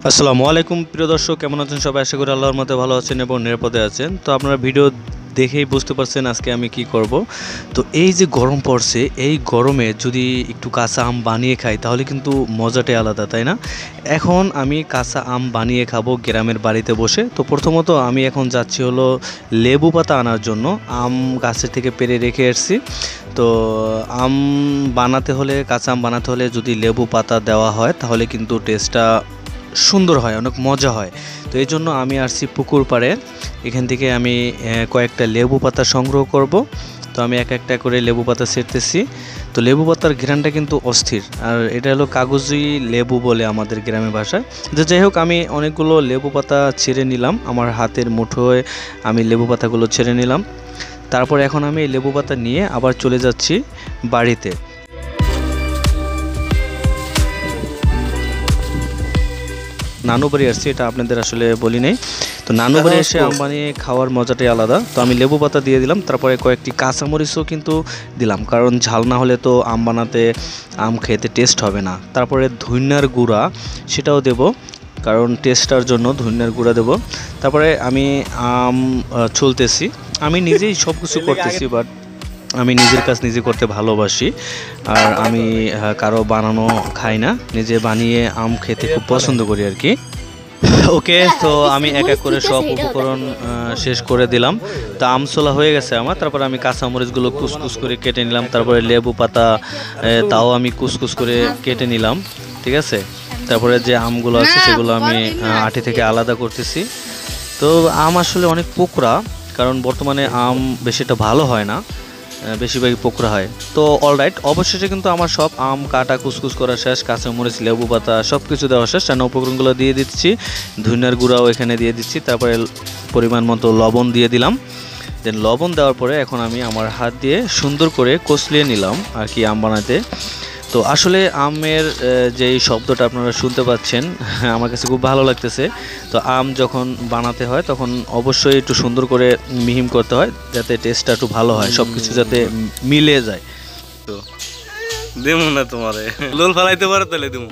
আসসালামু আলাইকুম প্রিয় দর্শক, কেমন আছেন সবাই? আশা করি আল্লাহর মতে ভালো আছেন এবং নিরাপদে আছেন। তো আপনারা ভিডিও দেখেই বুঝতে পারছেন আজকে আমি কি করব। তো এই যে গরম পড়ছে, এই গরমে যদি একটু কাঁচা আম বানিয়ে খাই তাহলে কিন্তু মজাটাই আলাদা, তাই না? এখন আমি কাঁচা আম বানিয়ে খাবো গ্রামের বাড়িতে বসে। তো প্রথমত আমি এখন যাচ্ছি হলো লেবু পাতা আনার জন্য। আম গাছের থেকে পেড়ে রেখে এসেছি। তো আম বানাতে হলে, কাঁচা আম বানাতে হলে যদি লেবু পাতা দেওয়া হয় তাহলে কিন্তু টেস্টটা সুন্দর হয়, অনেক মজা হয়। তো এই জন্য আমি আসছি পুকুর পাড়ে। এখান থেকে আমি কয়েকটা লেবু পাতা সংগ্রহ করব। তো আমি এক একটা করে লেবু পাতা ছেড়তেছি। তো লেবু পাতার ঘ্রাণটা কিন্তু অস্থির, আর এটা হলো কাগজি লেবু বলে আমাদের গ্রামের ভাষায়। তো যাই হোক, আমি অনেকগুলো লেবু পাতা ছেড়ে নিলাম, আমার হাতের মুঠোয় আমি লেবু পাতাগুলো ছেড়ে নিলাম। তারপর এখন আমি এই লেবু পাতা নিয়ে আবার চলে যাচ্ছি বাড়িতে। নানু বাড়ি আসছি, এটা আপনাদের আসলে বলি নাই। তো নানু বাড়ি এসে আম বানিয়ে খাওয়ার মজাটাই আলাদা। তো আমি লেবু পাতা দিয়ে দিলাম, তারপরে কয়েকটি কাঁচামরিচও কিন্তু দিলাম, কারণ ঝাল না হলে তো আম বানাতে, আম খেতে টেস্ট হবে না। তারপরে ধনিয়ার গুঁড়া সেটাও দেব, কারণ টেস্টটার জন্য ধনিয়ার গুঁড়া দেব। তারপরে আমি আম ছুলতেছি। আমি নিজেই সব কিছু করতেছি, বাট আমি নিজের কাজ নিজে করতে ভালোবাসি। আর আমি কারো বানানো খাই না, নিজে বানিয়ে আম খেতে খুব পছন্দ করি আর কি। ওকে, তো আমি এক এক করে সব উপকরণ শেষ করে দিলাম। তো আম ছোলা হয়ে গেছে আমার। তারপর আমি কাঁচামরিচগুলো কুচকুচ করে কেটে নিলাম। তারপরে লেবু পাতা তাও আমি কুচকুচ করে কেটে নিলাম, ঠিক আছে। তারপরে যে আমগুলো আছে সেগুলো আমি আটি থেকে আলাদা করতেছি। তো আম আসলে অনেক পোকরা, কারণ বর্তমানে আম বেশিটা ভালো হয় না, বেশিরভাগই পোকরা হয়। তো অলরাইট, অবশেষে কিন্তু আমার সব আম কাটা কুচকুচ করা শেষ, কাঁচামরিচ লেবু পাতা সব কিছু দেওয়া শেষ। রান্না উপকরণগুলো দিয়ে দিচ্ছি, ধনিয়ার গুঁড়াও এখানে দিয়ে দিচ্ছি। তারপরে পরিমাণ মতো লবণ দিয়ে দিলাম। দেন লবণ দেওয়ার পরে এখন আমি আমার হাত দিয়ে সুন্দর করে কষলিয়ে নিলাম আর কি আম বানাতে। তো আসলে আমের যেই শব্দটা আপনারা শুনতে পাচ্ছেন, আমার কাছে খুব ভালো লাগতেছে। তো আম যখন বানাতে হয় তখন অবশ্যই একটু সুন্দর করে মিহিম করতে হয়, যাতে টেস্টটা একটু ভালো হয়, সব কিছু যাতে মিলে যায়। তো দেমু না তোমারে লোল ফালাইতে পারো তাহলে দেমু।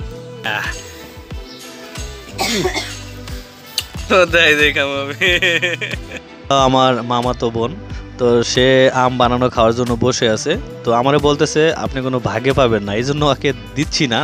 তো দেয় দেখাম আমি। আমার মামাতো বোন, তো সে আম বানানো খাওয়ার জন্য বসে আছে। তো আমারে বলতেছে আপনি কোনো ভাগে পাবেন না, এই জন্য ওকে দিচ্ছি না,